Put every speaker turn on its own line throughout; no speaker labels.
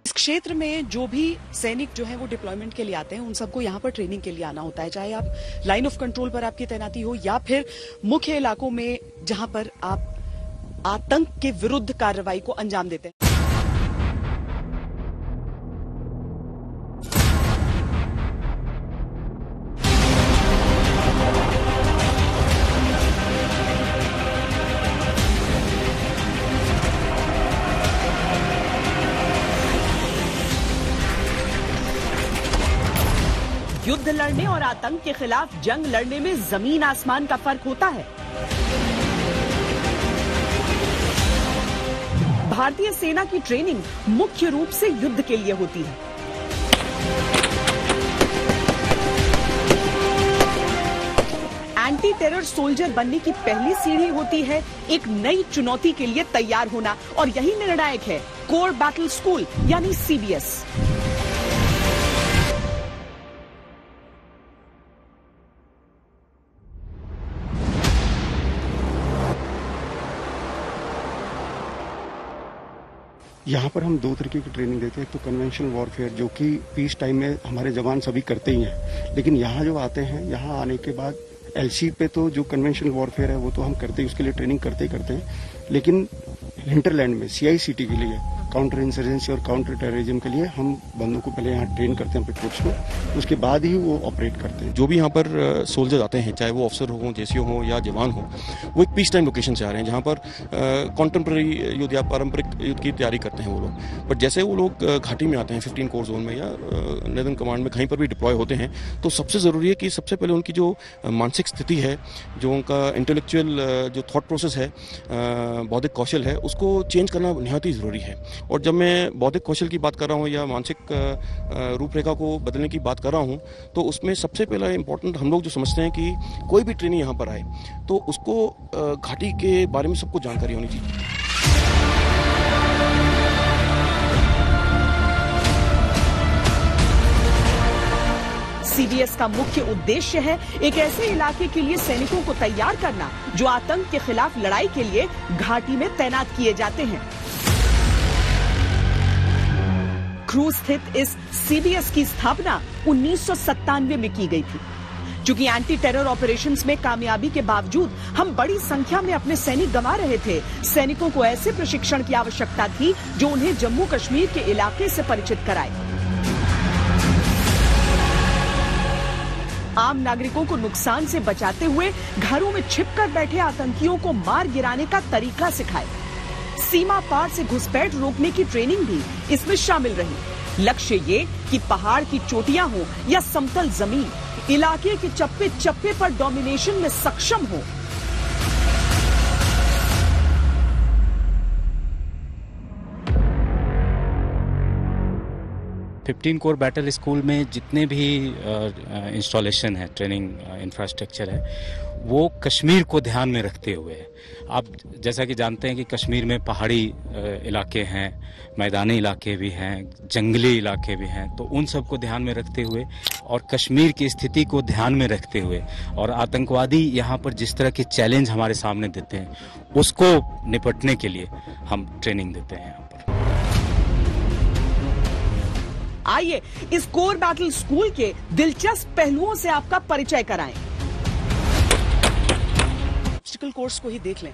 इस क्षेत्र में जो भी सैनिक जो है वो डिप्लॉयमेंट के लिए आते हैं, उन सबको यहाँ पर ट्रेनिंग के लिए आना होता है, चाहे आप लाइन ऑफ कंट्रोल पर आपकी तैनाती हो या फिर मुख्य इलाकों में जहां पर आप आतंक के विरुद्ध कार्रवाई को अंजाम देते हैं। युद्ध लड़ने और आतंक के खिलाफ जंग लड़ने में जमीन आसमान का फर्क होता है। भारतीय सेना की ट्रेनिंग मुख्य रूप से युद्ध के लिए होती है। एंटी टेरर सोल्जर बनने की पहली सीढ़ी होती है एक नई चुनौती के लिए तैयार होना, और यही निर्णायक है कोर बैटल स्कूल यानी CBS।
यहाँ पर हम दो तरीके की ट्रेनिंग देते हैं। एक तो कन्वेंशनल वॉरफेयर, जो कि पीस टाइम में हमारे जवान सभी करते ही हैं, लेकिन यहाँ जो आते हैं, यहाँ आने के बाद LC पे तो जो कन्वेंशनल वॉरफेयर है वो तो हम करते ही, उसके लिए ट्रेनिंग करते ही करते हैं, लेकिन हिंटरलैंड में CICT के लिए, काउंटर इंसर्जेंसी और काउंटर टेररिज्म के लिए हम बंदों को पहले यहाँ ट्रेन करते हैं पेट्रोल्स में, उसके बाद ही वो ऑपरेट करते हैं।
जो भी यहाँ पर सोल्जर आते हैं, चाहे वो अफसर हो, JCO हो या जवान हो, वो एक पीस टाइम लोकेशन से आ रहे हैं जहाँ पर कॉन्टेम्प्रेरी युद्ध या पारंपरिक युद्ध की तैयारी करते हैं वो लोग। बट जैसे वो लोग घाटी में आते हैं 15 कोर जोन में या नॉर्दर्न कमांड में कहीं पर भी डिप्लॉय होते हैं, तो सबसे ज़रूरी है कि सबसे पहले उनकी जो मानसिक स्थिति है, जो उनका इंटेलेक्चुअल जो थॉट प्रोसेस है, बौद्धिक कौशल है, उसको चेंज करना निहायत ही ज़रूरी है। और जब मैं बौद्धिक कौशल की बात कर रहा हूँ या मानसिक रूपरेखा को बदलने की बात कर रहा हूँ, तो उसमें सबसे पहला इम्पोर्टेंट हम लोग जो समझते हैं कि कोई भी ट्रेनी यहाँ पर आए तो उसको घाटी के बारे में सबको जानकारी होनी चाहिए।
CBS का मुख्य उद्देश्य है एक ऐसे इलाके के लिए सैनिकों को तैयार करना जो आतंक के खिलाफ लड़ाई के लिए घाटी में तैनात किए जाते हैं। क्रूज स्थित इस CBS की स्थापना 1997 में की गई थी। चूंकि एंटी टेरर ऑपरेशंस में कामयाबी के बावजूद हम बड़ी संख्या में अपने सैनिक गंवा रहे थे, सैनिकों को ऐसे प्रशिक्षण की आवश्यकता थी जो उन्हें जम्मू कश्मीर के इलाके से परिचित कराए। आम नागरिकों को नुकसान से बचाते हुए घरों में छिपकर बैठे आतंकियों को मार गिराने का तरीका सिखाए। सीमा पार से घुसपैठ रोकने की ट्रेनिंग भी इसमें शामिल रही। लक्ष्य ये कि पहाड़ की चोटियां हो या समतल जमीन, इलाके के चप्पे चप्पे पर डोमिनेशन में सक्षम हो।
फिफ्टीन कोर बैटल स्कूल में जितने भी इंस्टॉलेशन है, ट्रेनिंग इंफ्रास्ट्रक्चर है, वो कश्मीर को ध्यान में रखते हुए है। आप जैसा कि जानते हैं कि कश्मीर में पहाड़ी इलाके हैं, मैदानी इलाके भी हैं, जंगली इलाके भी हैं, तो उन सब को ध्यान में रखते हुए और कश्मीर की स्थिति को ध्यान में रखते हुए और आतंकवादी यहाँ पर जिस तरह के चैलेंज हमारे सामने देते हैं, उसको निपटने के लिए हम ट्रेनिंग देते हैं यहाँ पर।
आइए इस कोर बैटल स्कूल के दिलचस्प पहलुओं से आपका परिचय कराएं। ऑब्स्टिकल कोर्स को ही देख लें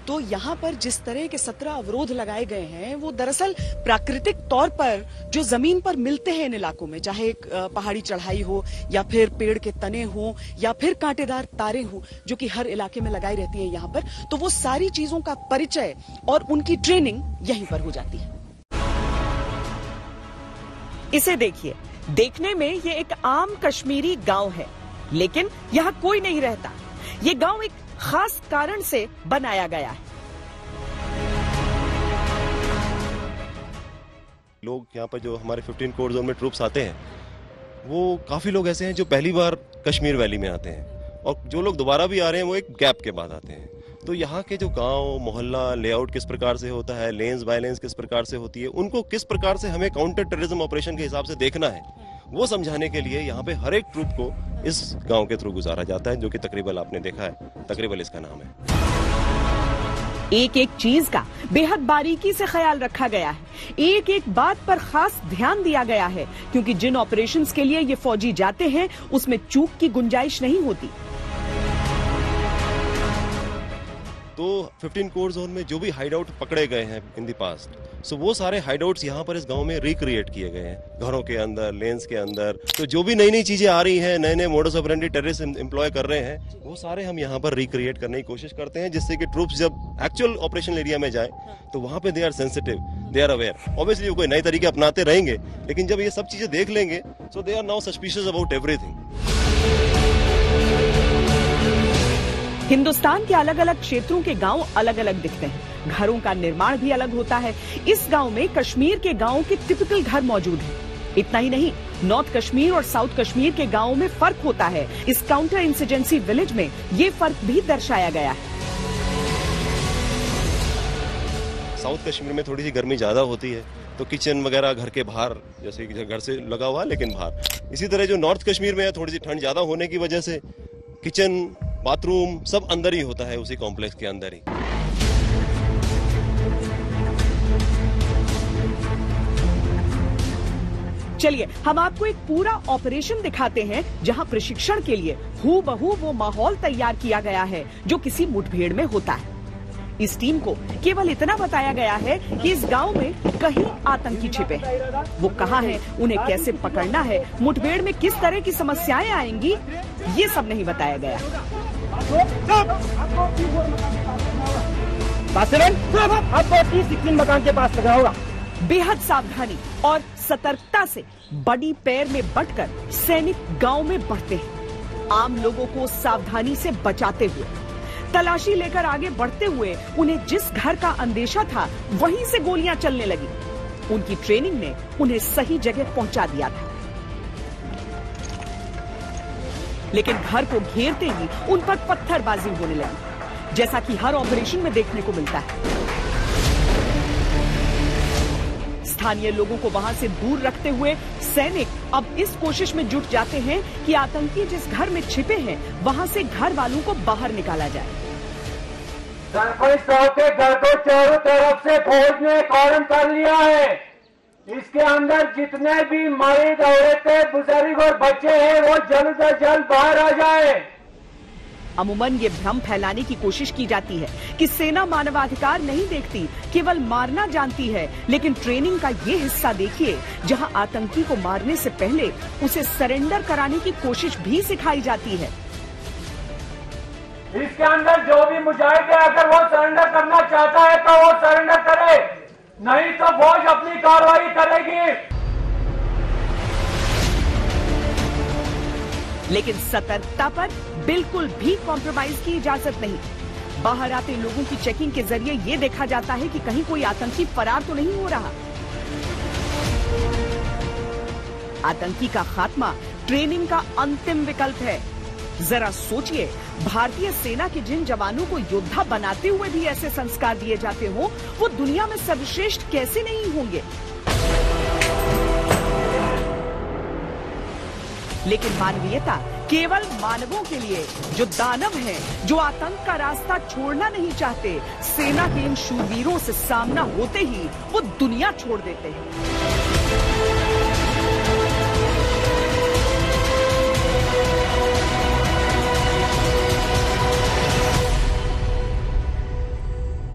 तो यहाँ पर जिस तरह के 17 अवरोध लगाए गए हैं, वो दरअसल प्राकृतिक तौर पर जो जमीन पर मिलते हैं इन इलाकों में, चाहे पहाड़ी चढ़ाई हो या फिर पेड़ के तने हो या फिर कांटेदार तारे हो, जो कि हर इलाके में लगाई रहती है यहाँ पर, तो वो सारी चीजों का परिचय और उनकी ट्रेनिंग यहीं पर हो जाती है। इसे देखिए, देखने में ये एक आम कश्मीरी गांव है, लेकिन यहाँ कोई नहीं रहता। ये गांव एक खास कारण से बनाया गया है।
लोग यहाँ पर जो हमारे 15 कोर जोन में ट्रूप्स आते हैं, वो काफी लोग ऐसे हैं जो पहली बार कश्मीर वैली में आते हैं, और जो लोग दोबारा भी आ रहे हैं वो एक गैप के बाद आते हैं। तो यहाँ के जो गांव मोहल्ला लेआउट किस प्रकार से होता है, लेन्स बाय लेन्स किस प्रकार से होती है, उनको किस प्रकार से हमें काउंटर टेररिज्म ऑपरेशन के हिसाब से देखना है, वो समझाने के लिए यहाँ पे हर एक ट्रूप को इस गांव के थ्रू गुजारा जाता है, जो कि तकरीबन आपने देखा है, तकरीबन इसका नाम है।
एक एक चीज का बेहद बारीकी से ख्याल रखा गया है, एक एक बात पर खास ध्यान दिया गया है, क्योंकि जिन ऑपरेशंस के लिए ये फौजी जाते हैं उसमें चूक की गुंजाइश नहीं होती।
तो 15 कोर जोन में जो भी हाइडआउट पकड़े गए हैं इन द पास्ट, सो वो सारे हाइडआउट्स यहाँ पर इस गांव में रिक्रिएट किए गए हैं, घरों के अंदर, लेन्स के अंदर। तो जो भी नई नई चीजें आ रही हैं, नए नए मोडस ऑपरेंडी टेररिस्ट एम्प्लॉय कर रहे हैं, वो सारे हम यहाँ पर रिक्रिएट करने की कोशिश करते हैं, जिससे कि ट्रूप्स जब एक्चुअल ऑपरेशन एरिया में जाए तो वहां पे they are sensitive, they are aware. Obviously वो कोई नए तरीके अपनाते रहेंगे, लेकिन जब ये सब चीजें देख लेंगे so they are now suspicious about everything.
Hindustan के अलग अलग क्षेत्रों के गांव अलग अलग दिखते हैं, घरों का निर्माण भी अलग होता है। इस गांव में कश्मीर के गांवों के टिपिकल घर मौजूद हैं। इतना ही नहीं, नॉर्थ कश्मीर और साउथ कश्मीर के गांवों में फर्क होता है। इस काउंटर इंसर्जेंसी विलेज में ये फर्क भी दर्शाया गया है।
साउथ कश्मीर में थोड़ी सी गर्मी ज्यादा होती है, तो किचन वगैरह घर के बाहर, जैसे कि घर से लगा हुआ लेकिन बाहर। इसी तरह जो नॉर्थ कश्मीर में है, थोड़ी सी ठंड ज्यादा होने की वजह से किचन, बाथरूम सब अंदर ही होता है, उसी कॉम्प्लेक्स के अंदर ही।
चलिए हम आपको एक पूरा ऑपरेशन दिखाते हैं, जहां प्रशिक्षण के लिए हूबहू वो माहौल तैयार किया गया है जो किसी मुठभेड़ में होता है। इस टीम को केवल इतना बताया गया है कि इस गांव में कहीं आतंकी छिपे हैं, वो कहां हैं, उन्हें कैसे पकड़ना है, मुठभेड़ में किस तरह की समस्याएं आएंगी, ये सब नहीं बताया गया।
मकान के पास लगा होगा।
बेहद सावधानी और सतर्कता से बड़ी पैर में बटकर सैनिक गांव में बढ़ते हैं, आम लोगों को सावधानी से बचाते हुए। तलाशी लेकर आगे बढ़ते हुए उन्हें जिस घर का अंदेशा था वहीं से गोलियां चलने लगी। उनकी ट्रेनिंग ने उन्हें सही जगह पहुंचा दिया था, लेकिन घर को घेरते ही उन पर पत्थरबाजी होने लगी, जैसा कि हर ऑपरेशन में देखने को मिलता है। स्थानीय लोगों को वहां से दूर रखते हुए सैनिक अब इस कोशिश में जुट जाते हैं कि आतंकी जिस घर में छिपे हैं वहां से घर वालों को बाहर निकाला जाए।
सरपंच साहब के घर को चारों तरफ से फौज ने कॉर्डन कर लिया है। इसके अंदर जितने भी मर्द, औरतें, बुजुर्ग और बच्चे हैं वो जल्द से जल्द बाहर आ जाए।
अमूमन ये भ्रम फैलाने की कोशिश की जाती है कि सेना मानवाधिकार नहीं देखती, केवल मारना जानती है। लेकिन ट्रेनिंग का ये हिस्सा देखिए, जहां आतंकी को मारने से पहले उसे सरेंडर कराने की कोशिश भी सिखाई जाती है।
इसके अंदर जो भी मुजाहिद है, अगर वो सरेंडर करना चाहता है तो वो सरेंडर करे, नहीं तो फौज अपनी कार्रवाई करेगी।
लेकिन सतर्कता पर बिल्कुल भी कॉम्प्रोमाइज की इजाजत नहीं। बाहर आते लोगों की चेकिंग के जरिए ये देखा जाता है कि कहीं कोई आतंकी फरार तो नहीं हो रहा। आतंकी का खात्मा ट्रेनिंग का अंतिम विकल्प है। जरा सोचिए, भारतीय सेना के जिन जवानों को योद्धा बनाते हुए भी ऐसे संस्कार दिए जाते हो, वो दुनिया में सर्वश्रेष्ठ कैसे नहीं होंगे। लेकिन मानवीयता केवल मानवों के लिए जो दानव हैं, जो आतंक का रास्ता छोड़ना नहीं चाहते। सेना के इन शूरवीरों से सामना होते ही वो दुनिया छोड़ देते हैं।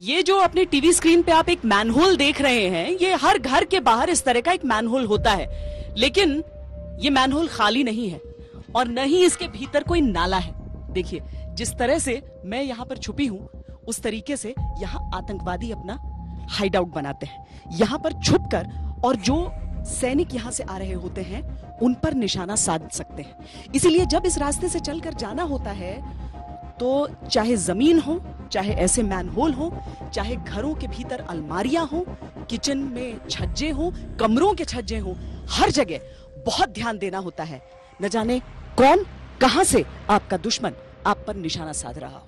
ये जो अपने टीवी स्क्रीन पे आप एक मैनहोल देख रहे हैं, ये हर घर के बाहर इस तरह का एक मैनहोल होता है, लेकिन ये मैनहोल खाली नहीं है और न ही इसके भीतर कोई नाला है। देखिए, जिस तरह से मैं यहाँ पर छुपी हूँ, उस तरीके से यहाँ आतंकवादी अपना हाइड आउट बनाते हैं। यहाँ पर छुपकर और जो सैनिक यहाँ से आ रहे होते हैं उन पर निशाना साध सकते हैं। इसीलिए जब इस रास्ते से चलकर जाना होता है तो चाहे जमीन हो, चाहे ऐसे मैनहोल हो, चाहे घरों के भीतर अलमारियां हो, किचन में छज्जे हो, कमरों के छज्जे हो, हर जगह बहुत ध्यान देना होता है। न जाने कौन कहां से आपका दुश्मन आप पर निशाना साध रहा हो।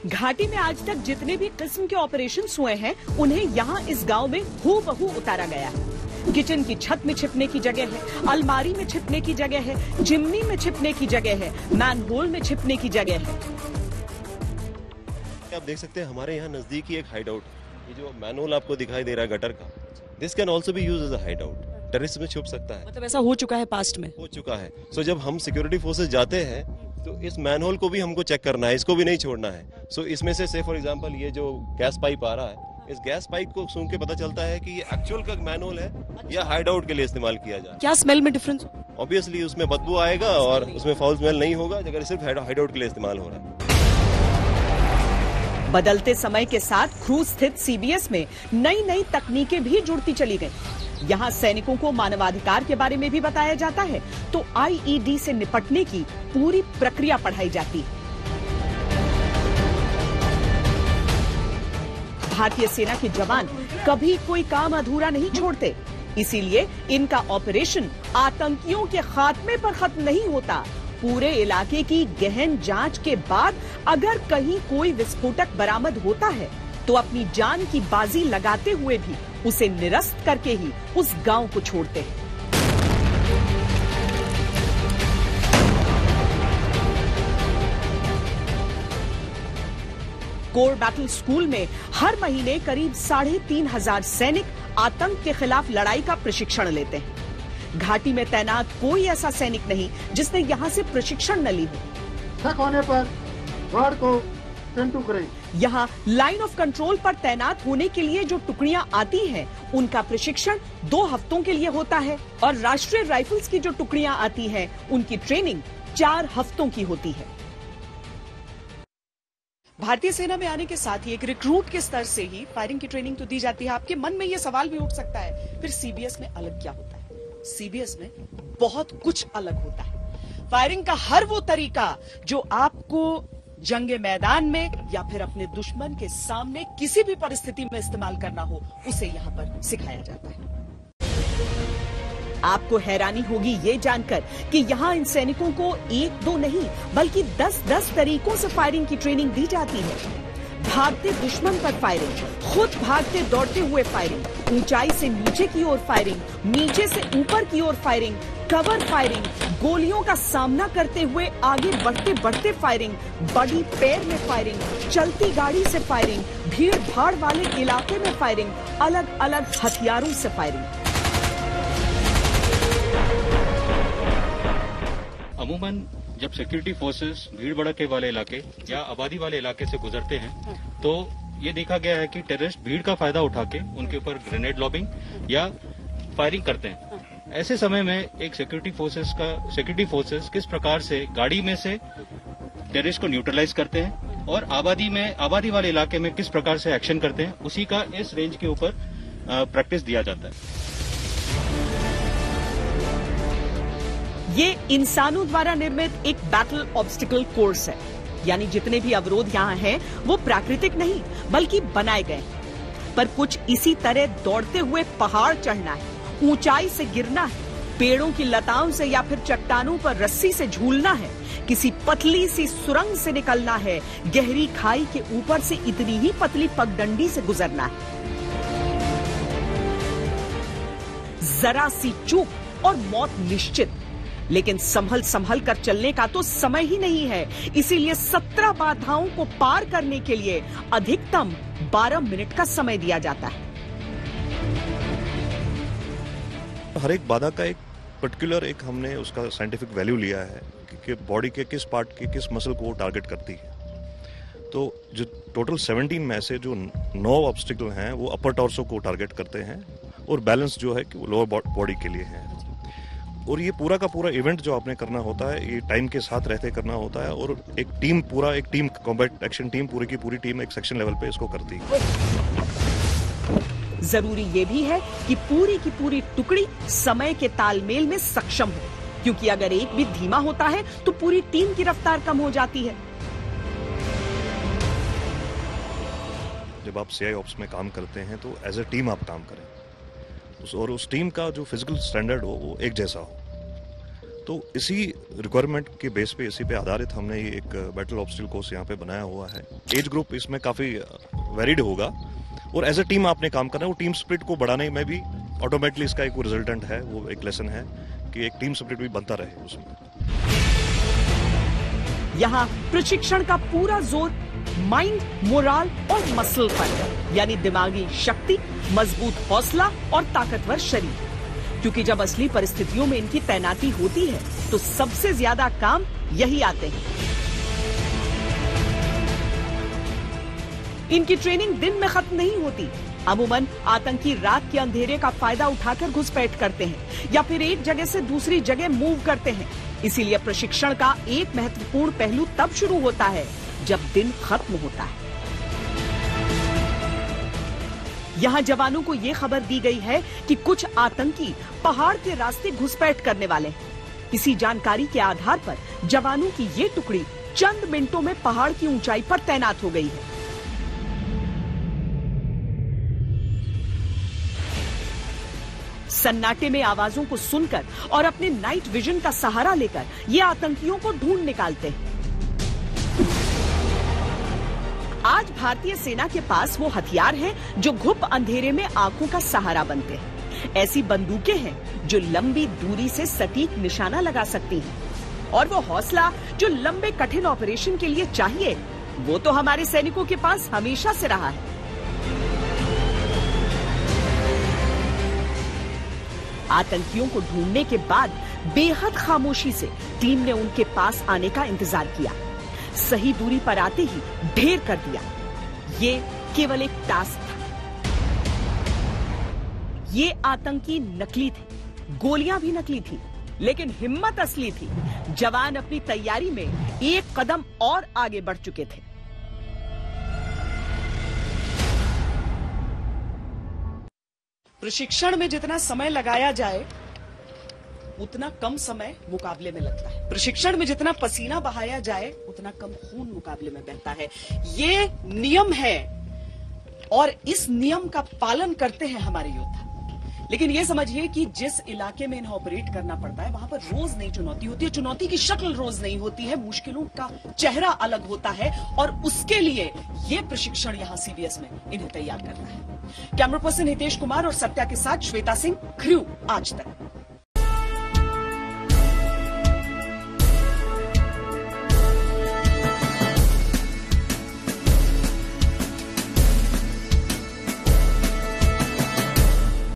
घाटी में आज तक जितने भी किस्म के ऑपरेशंस हुए हैं, उन्हें यहाँ इस गांव में हूबहू उतारा गया है। किचन की छत में छिपने की जगह है, अलमारी में छिपने की जगह है, चिमनी में छिपने की जगह है, मैनहोल में छिपने की जगह है।
आप देख सकते हैं हमारे यहाँ नजदीक ही एक हाइड आउट, ये जो मैनहोल आपको दिखाई दे रहा है गटर का, this can also be use as a hideout. Terrace में छुप सकता है,
मतलब ऐसा हो चुका है पास्ट में,
हो चुका है। सो जब हम सिक्योरिटी फोर्सेस जाते हैं तो इस मैनहोल को भी हमको चेक करना है, इसको भी नहीं छोड़ना है। सो इसमें से फॉर एग्जांपल ये जो गैस पाइप आ रहा है, इस गैस पाइप को सूंघ के पता चलता है कि ये एक्चुअल का मैनहोल है या हाइड आउट के लिए इस्तेमाल किया जाए।
क्या स्मेल में डिफरेंस?
ऑब्वियसली उसमें बदबू आएगा और उसमें फाउल स्मेल नहीं होगा अगर सिर्फ हाइड आउट के लिए इस्तेमाल हो रहा है।
बदलते समय के साथ क्रूज स्थित सीबीएस में नई नई तकनीकें भी जुड़ती चली गईं। यहाँ सैनिकों को मानवाधिकार के बारे में भी बताया जाता है, तो आईईडी से निपटने की पूरी प्रक्रिया पढ़ाई जाती है। भारतीय सेना के जवान कभी कोई काम अधूरा नहीं छोड़ते, इसीलिए इनका ऑपरेशन आतंकियों के खात्मे पर खत्म नहीं होता। पूरे इलाके की गहन जांच के बाद अगर कहीं कोई विस्फोटक बरामद होता है तो अपनी जान की बाजी लगाते हुए भी उसे निरस्त करके ही उस गांव को छोड़ते हैं। कोर बैटल स्कूल में हर महीने करीब 3,500 सैनिक आतंक के खिलाफ लड़ाई का प्रशिक्षण लेते हैं। घाटी में तैनात कोई ऐसा सैनिक नहीं जिसने यहाँ से प्रशिक्षण न ली हो।
शक होने पर वार्ड को टू करें।
यहाँ लाइन ऑफ कंट्रोल पर तैनात होने के लिए जो टुकड़ियां आती हैं, उनका प्रशिक्षण 2 हफ्तों के लिए होता है और राष्ट्रीय राइफल्स की जो टुकड़ियां आती हैं, उनकी ट्रेनिंग 4 हफ्तों की होती है।
भारतीय सेना में आने के साथ ही एक रिक्रूट के स्तर से ही फायरिंग की ट्रेनिंग तो दी जाती है। आपके मन में ये सवाल भी उठ सकता है, फिर सीबीएस में अलग क्या होता है? सीबीएस में बहुत कुछ अलग होता है। फायरिंग का हर वो तरीका जो आपको जंगे मैदान में या फिर अपने दुश्मन के सामने किसी भी परिस्थिति में इस्तेमाल करना हो, उसे यहाँ पर सिखाया जाता है।
आपको हैरानी होगी ये जानकर कि यहाँ इन सैनिकों को 1-2 नहीं बल्कि 10-10 तरीकों से फायरिंग की ट्रेनिंग दी जाती है। भागते दुश्मन पर फायरिंग, खुद भागते दौड़ते हुए फायरिंग, ऊंचाई से नीचे की ओर फायरिंग, नीचे से ऊपर की ओर फायरिंग, कवर फायरिंग, गोलियों का सामना करते हुए आगे बढ़ते बढ़ते फायरिंग, बड़ी पैर में फायरिंग, चलती गाड़ी से फायरिंग, भीड़ भाड़ वाले इलाके में फायरिंग, अलग अलग हथियारों से फायरिंग।
अमूमन जब सिक्योरिटी फोर्सेस भीड़ भड़के वाले इलाके या आबादी वाले इलाके से गुजरते हैं तो ये देखा गया है कि टेररिस्ट भीड़ का फायदा उठा के उनके ऊपर ग्रेनेड लॉबिंग या फायरिंग करते हैं। ऐसे समय में एक सिक्योरिटी फोर्सेस किस प्रकार से गाड़ी में से टेररिस्ट को न्यूट्रलाइज करते हैं और आबादी वाले इलाके में किस प्रकार से एक्शन करते हैं, उसी का इस रेंज के ऊपर प्रैक्टिस दिया जाता है।
ये इंसानों द्वारा निर्मित एक बैटल ऑब्स्टिकल कोर्स है, यानी जितने भी अवरोध यहाँ हैं वो प्राकृतिक नहीं बल्कि बनाए गए हैं। पर कुछ इसी तरह दौड़ते हुए पहाड़ चढ़ना है, ऊंचाई से गिरना है, पेड़ों की लताओं से या फिर चट्टानों पर रस्सी से झूलना है, किसी पतली सी सुरंग से निकलना है, गहरी खाई के ऊपर से इतनी ही पतली पगडंडी से गुजरना है। जरा सी चूक और मौत निश्चित, लेकिन संभल कर चलने का तो समय ही नहीं है, इसीलिए 17 बाधाओं को पार करने के लिए अधिकतम 12 मिनट का समय दिया जाता है।
हर एक बाधा का एक पर्टिकुलर हमने उसका साइंटिफिक वैल्यू लिया है कि बॉडी के किस पार्ट के किस मसल को वो टारगेट करती है। तो जो टोटल 17 में से जो 9 ऑब्स्टिकल हैं वो अपर टॉर्सो को टारगेट करते हैं और बैलेंस जो है कि वो लोअर बॉडी के लिए है। और ये पूरा का पूरा इवेंट जो आपने करना होता है, ये टाइम के साथ रहते करना होता है और एक टीम कॉम्बैट एक्शन टीम पूरी की पूरी टीम एक सेक्शन लेवल पे इसको करती है।
जरूरी ये भी है कि पूरी की पूरी टुकड़ी समय के तालमेल में सक्षम हो, क्योंकि अगर एक भी धीमा होता है तो पूरी टीम की रफ्तार कम हो जाती है।
जब आप सीआई ऑप्स में काम करते हैं तो एज ए टीम आप काम करें और उस टीम का जो फिजिकल स्टैंडर्ड हो वो एक जैसा हो। तो इसी रिक्वायरमेंट के बेस पे इसी पे आधारित हमने ये एक बैटल ऑब्स्टिकल कोर्स यहाँ पे बनाया हुआ है। एज ग्रुप इसमें काफ़ी वेरिड होगा और एज ए टीम आपने काम करना है। वो टीम स्पिरिट को बढ़ाने में भी ऑटोमेटिकली इसका एक रिजल्टेंट है, वो एक लेसन है कि एक टीम स्पिरिट भी बनता रहे उसमें।
यहाँ प्रशिक्षण का पूरा जोर माइंड, मोरल और मसल पर, यानी दिमागी शक्ति, मजबूत हौसला और ताकतवर शरीर। क्योंकि जब असली परिस्थितियों में इनकी तैनाती होती है तो सबसे ज्यादा काम यही आते हैं। इनकी ट्रेनिंग दिन में खत्म नहीं होती। अमूमन आतंकी रात के अंधेरे का फायदा उठाकर घुसपैठ करते हैं या फिर एक जगह से दूसरी जगह मूव करते हैं। इसीलिए प्रशिक्षण का एक महत्वपूर्ण पहलू तब शुरू होता है जब दिन खत्म होता है। यहां जवानों को यह खबर दी गई है कि कुछ आतंकी पहाड़ के रास्ते घुसपैठ करने वाले हैं। इसी जानकारी के आधार पर जवानों की ये टुकड़ी चंद मिनटों में पहाड़ की ऊंचाई पर तैनात हो गई है। सन्नाटे में आवाजों को सुनकर और अपने नाइट विजन का सहारा लेकर ये आतंकियों को ढूंढ निकालते हैं। आज भारतीय सेना के पास वो हथियार हैं जो घुप अंधेरे में आंखों का सहारा बनते हैं। ऐसी बंदूकें हैं जो लंबी दूरी से सटीक निशाना लगा सकती हैं। और वो हौसला जो लंबे कठिन ऑपरेशन के लिए चाहिए, वो तो हमारे सैनिकों के पास हमेशा से रहा है। आतंकियों को ढूंढने के बाद बेहद खामोशी से टीम ने उनके पास आने का इंतजार किया। सही दूरी पर आते ही ढेर कर दिया। ये केवल एक टास्क था। ये आतंकी नकली थे, गोलियां भी नकली थी, लेकिन हिम्मत असली थी। जवान अपनी तैयारी में एक कदम और आगे बढ़ चुके थे।
प्रशिक्षण में जितना समय लगाया जाए उतना कम समय मुकाबले में लगता है। प्रशिक्षण में जितना पसीना बहाया जाए उतना कम खून मुकाबले में बहता है। ये नियम है और इस नियम का पालन करते हैं हमारे योद्धा। लेकिन ये समझिए कि जिस इलाके में इन्हें ऑपरेट करना पड़ता है वहां पर रोज नई चुनौती होती है। चुनौती की शक्ल रोज नहीं होती है, मुश्किलों का चेहरा अलग होता है और उसके लिए ये प्रशिक्षण यहां सीबीएस में इन्हें तैयार करना है। कैमरा पर्सन हितेश कुमार और सत्या के साथ श्वेता सिंह, क्रू आज तक।